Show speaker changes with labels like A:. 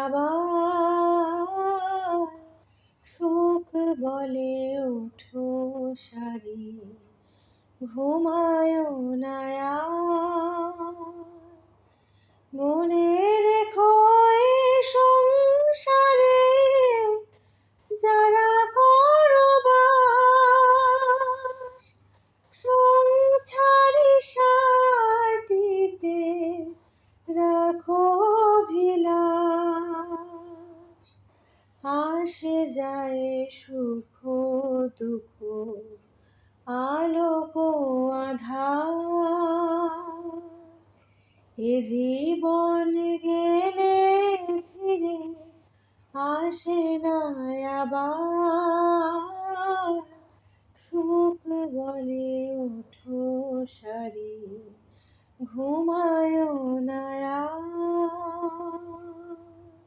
A: আবার সুখ বলে ওঠো সারি, ঘুমায় না আর। মনে রেখো এই সংসারে যারা করো বাস, সংসারি সাথীতে রাখো অভিলাষ। আসে যায় সুখ দুঃখ, আলোক আঁধার, এ জীবন গেলে ফিরে আসে না আবার। সুখ বলে ওঠো সারি, ঘুমায় না আর।